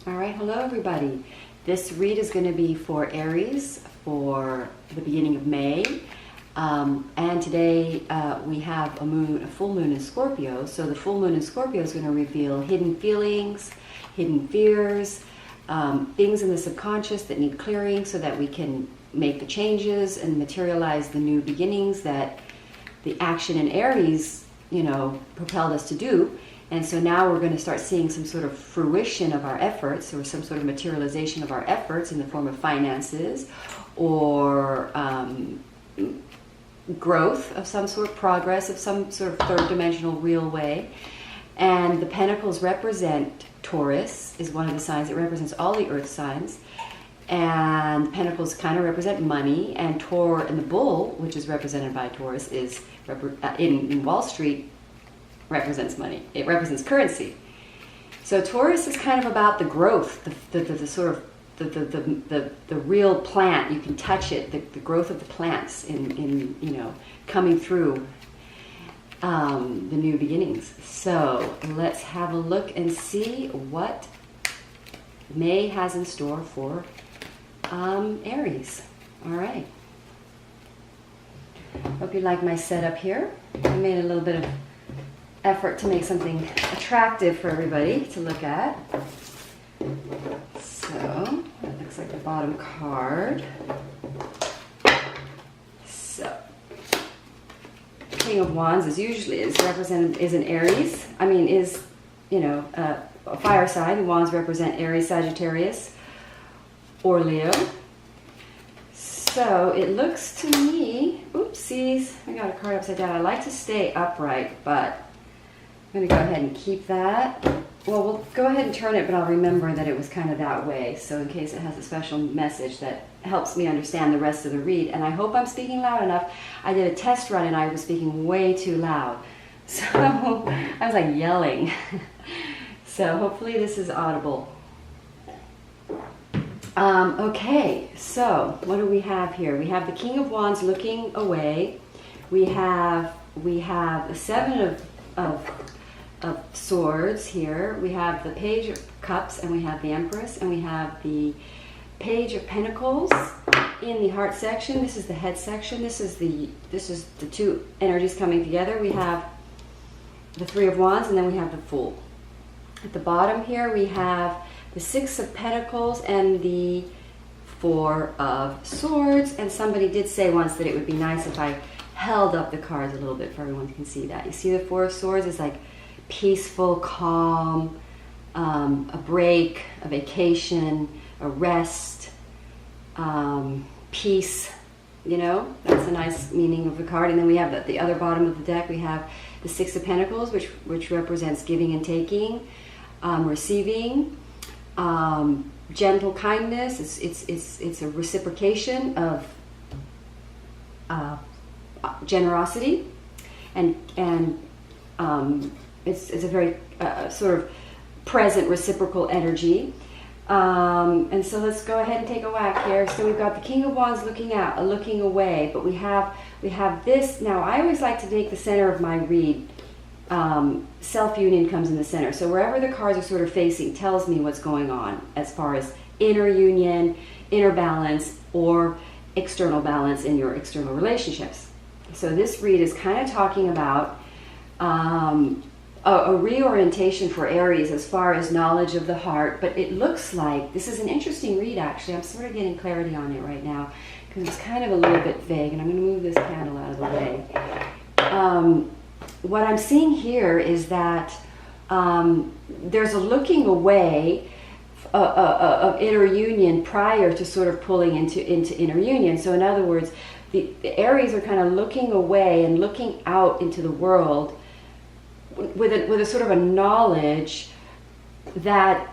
All right, hello everybody. This read is going to be for Aries for the beginning of May. And today we have a full moon in Scorpio. So the full moon in Scorpio is going to reveal hidden feelings, hidden fears, things in the subconscious that need clearing so that we can make the changes and materialize the new beginnings that the action in Aries, propelled us to do. And so now we're going to start seeing some sort of fruition of our efforts, or some sort of materialization of our efforts in the form of finances or growth of some sort, progress of some sort of third dimensional real way. And the pentacles represent Taurus, is one of the signs. It represents all the earth signs. And the pentacles kind of represent money. And the bull, which is represented by Taurus, is in Wall Street, represents money. It represents currency. So Taurus is kind of about the growth, the sort of the real plant. You can touch it, the growth of the plants in coming through the new beginnings. So let's have a look and see what May has in store for Aries. All right. Hope you like my setup here. I made a little bit of effort to make something attractive for everybody to look at. So that looks like the bottom card. So King of Wands is represented is an Aries. A fire sign. Wands represent Aries, Sagittarius, or Leo. So it looks to me, oopsies, I got a card upside down. I like to stay upright, but I'm going to go ahead and keep that. Well, we'll go ahead and turn it, but I'll remember that it was kind of that way. So in case it has a special message that helps me understand the rest of the read. And I hope I'm speaking loud enough. I did a test run and I was speaking way too loud. So I was like yelling. So hopefully this is audible. Okay, so what do we have here? We have the King of Wands looking away. We have the Seven of Swords here. We have the Page of Cups, and we have the Empress, and we have the Page of Pentacles in the heart section. This is the head section. This is the two energies coming together. We have the Three of Wands, and then we have the Fool. At the bottom here we have the Six of Pentacles and the Four of Swords. And somebody did say once that it would be nice if I held up the cards a little bit for everyone can see that. You see the Four of Swords is like peaceful, calm, a break, a vacation, a rest, peace. That's a nice meaning of the card. And then we have at the other bottom of the deck, we have the Six of Pentacles, which represents giving and taking, receiving, gentle kindness. It's a reciprocation of generosity, and it's a very sort of present reciprocal energy. And so let's go ahead and take a whack here. So we've got the King of Wands looking away, but we have this. Now I always like to make the center of my read. Self-union comes in the center. So wherever the cards are sort of facing tells me what's going on as far as inner union, inner balance, or external balance in your external relationships. So this read is kind of talking about a reorientation for Aries as far as knowledge of the heart, but it looks like, this is an interesting read actually. I'm sort of getting clarity on it right now because it's kind of a little bit vague, and I'm going to move this candle out of the way. What I'm seeing here is that there's a looking away of inner union prior to sort of pulling into inner union. So in other words, the Aries are kind of looking away and looking out into the world with a sort of a knowledge that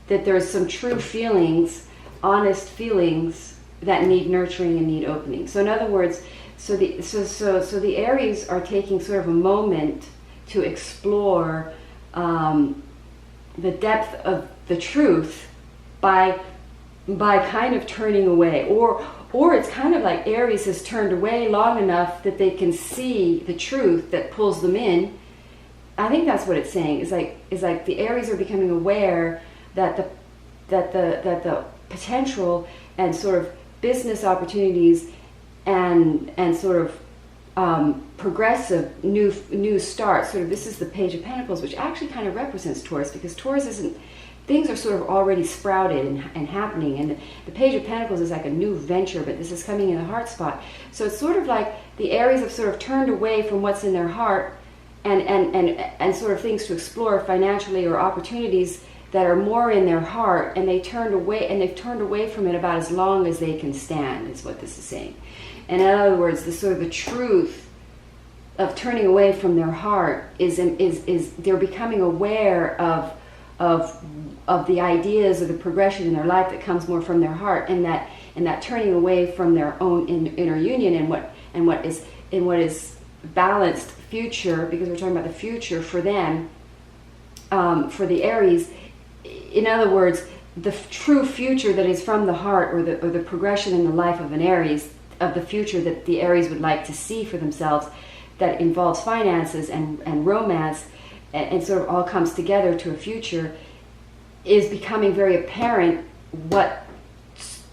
there's some true feelings, honest feelings that need nurturing and need opening. So in other words, so the Aries are taking sort of a moment to explore the depth of the truth by kind of turning away, or it's kind of like Aries has turned away long enough that they can see the truth that pulls them in. I think that's what it's saying. It's like the Aries are becoming aware that the potential and sort of business opportunities and sort of progressive new start. Sort of, this is the Page of Pentacles, which actually kind of represents Taurus, because Taurus isn't, things are sort of already sprouted and happening, and the Page of Pentacles is like a new venture, but this is coming in the heart spot. So it's sort of like the Aries have sort of turned away from what's in their heart and sort of things to explore financially or opportunities that are more in their heart, and they've turned away from it about as long as they can stand, is what this is saying. And in other words, the sort of the truth of turning away from their heart is they're becoming aware of the ideas or the progression in their life that comes more from their heart, and that turning away from their own inner union and what is balanced future, because we're talking about the future for them, for the Aries. In other words, the true future that is from the heart, or the progression in the life of an Aries, of the future that the Aries would like to see for themselves, that involves finances and romance, and sort of all comes together to a future, is becoming very apparent what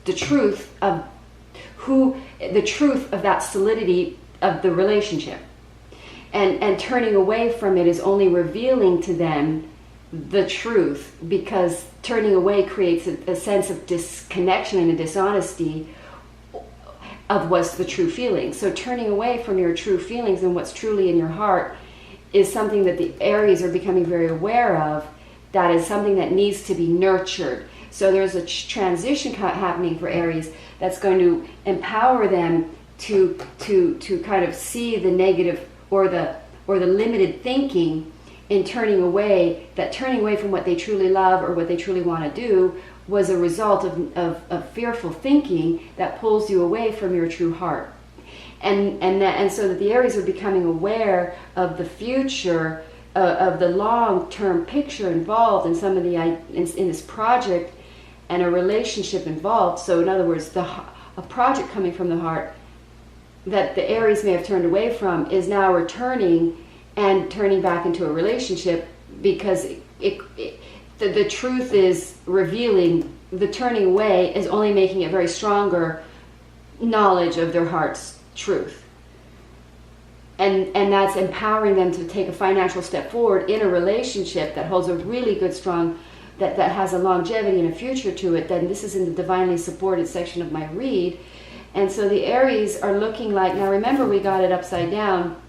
the truth of that solidity of the relationship. And turning away from it is only revealing to them the truth, because turning away creates a sense of disconnection and a dishonesty of what's the true feeling. So turning away from your true feelings and what's truly in your heart is something that the Aries are becoming very aware of. That is something that needs to be nurtured. So there's a transition happening for Aries that's going to empower them to kind of see the negative or the limited thinking in turning away from what they truly love or what they truly want to do was a result of fearful thinking that pulls you away from your true heart. And so that the Aries are becoming aware of the future, of the long-term picture involved in some of in this project, and a relationship involved. So in other words, a project coming from the heart that the Aries may have turned away from is now returning and turning back into a relationship, because the truth is revealing. The turning away is only making it very stronger knowledge of their heart's truth, and that's empowering them to take a financial step forward in a relationship that holds a really good, strong, that has a longevity and a future to it. Then this is in the divinely supported section of my read. And so the Aries are looking like, now remember we got it upside down,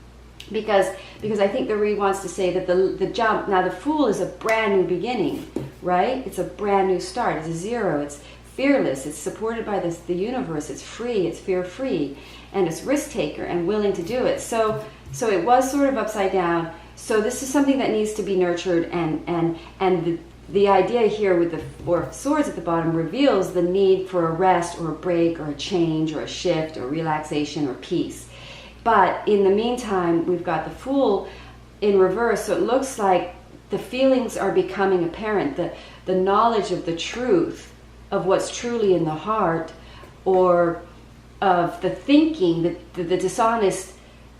because I think the read wants to say that the jump, now the Fool is a brand new beginning, right? It's a brand new start. It's a zero. It's fearless. It's supported by the universe. It's free. It's fear-free. And it's risk-taker and willing to do it. So it was sort of upside down. So this is something that needs to be nurtured, and the idea here with the Four of Swords at the bottom reveals the need for a rest or a break or a change or a shift or relaxation or peace. But in the meantime, we've got the Fool in reverse, so it looks like the feelings are becoming apparent, the knowledge of the truth of what's truly in the heart, or of the thinking, the dishonest,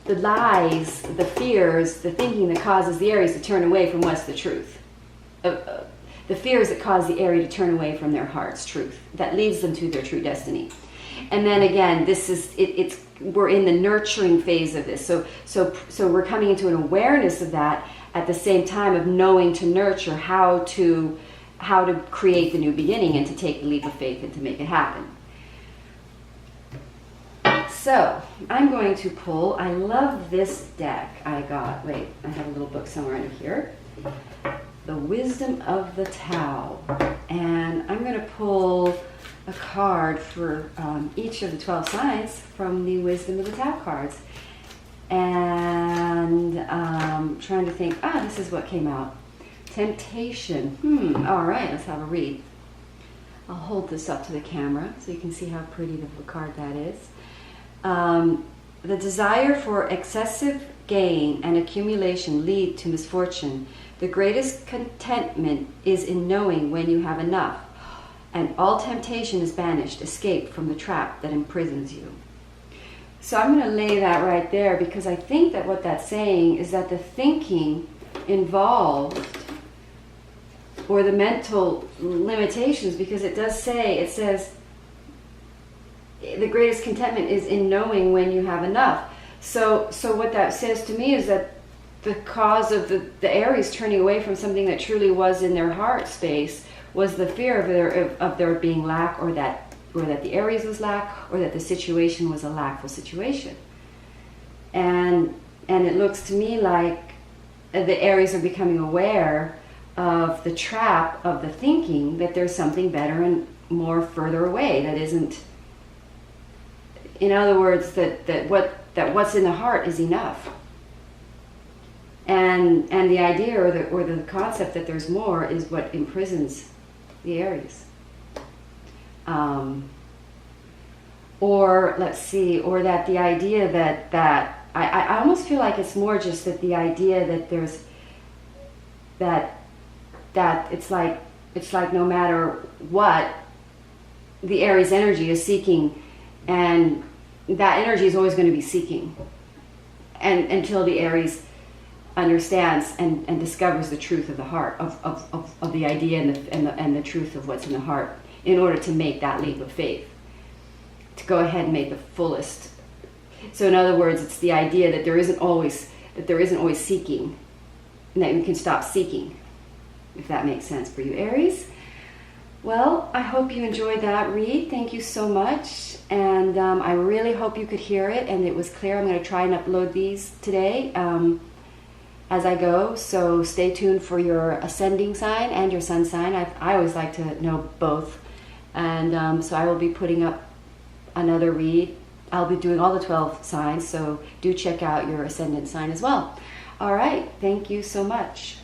the lies, the fears, the thinking that causes the Aries to turn away from what's the truth. The fears that cause the Aries to turn away from their heart's truth, that leads them to their true destiny. And then again, this is we're in the nurturing phase of this. So we're coming into an awareness of that at the same time of knowing to nurture, how to create the new beginning and to take the leap of faith and to make it happen. So I'm going to pull, I love this deck I got. Wait, I have a little book somewhere under here. The Wisdom of the Tao. And I'm going to pull a card for each of the 12 signs from the Wisdom of the Tao cards. And trying to think, this is what came out. Temptation. All right, let's have a read. I'll hold this up to the camera so you can see how pretty of a card that is. The desire for excessive gain and accumulation lead to misfortune. The greatest contentment is in knowing when you have enough, and all temptation is banished, escape from the trap that imprisons you. So I'm going to lay that right there, because I think that what that's saying is that the thinking involved or the mental limitations, because it says the greatest contentment is in knowing when you have enough. So what that says to me is that the cause of the Aries turning away from something that truly was in their heart space was the fear of there being lack, or that the Aries was lack, or that the situation was a lackful situation. And it looks to me like the Aries are becoming aware of the trap of the thinking that there's something better and more further away that isn't, in other words, that what's in the heart is enough. And the idea or the concept that there's more is what imprisons the Aries. Or let's see, or that the idea that I almost feel like it's more just that the idea that there's that it's like no matter what, the Aries energy is seeking, and that energy is always going to be seeking, and until the Aries understands and discovers the truth of the heart of the idea and the truth of what's in the heart, in order to make that leap of faith, to go ahead and make the fullest. So in other words, it's the idea that there isn't always seeking, and that you can stop seeking, if that makes sense for you, Aries. Well, I hope you enjoyed that read. Thank you so much, and I really hope you could hear it and it was clear. I'm going to try and upload these today as I go, so stay tuned for your ascending sign and your sun sign. I always like to know both, and so I will be putting up another read. I'll be doing all the 12 signs, so do check out your ascendant sign as well. All right, thank you so much.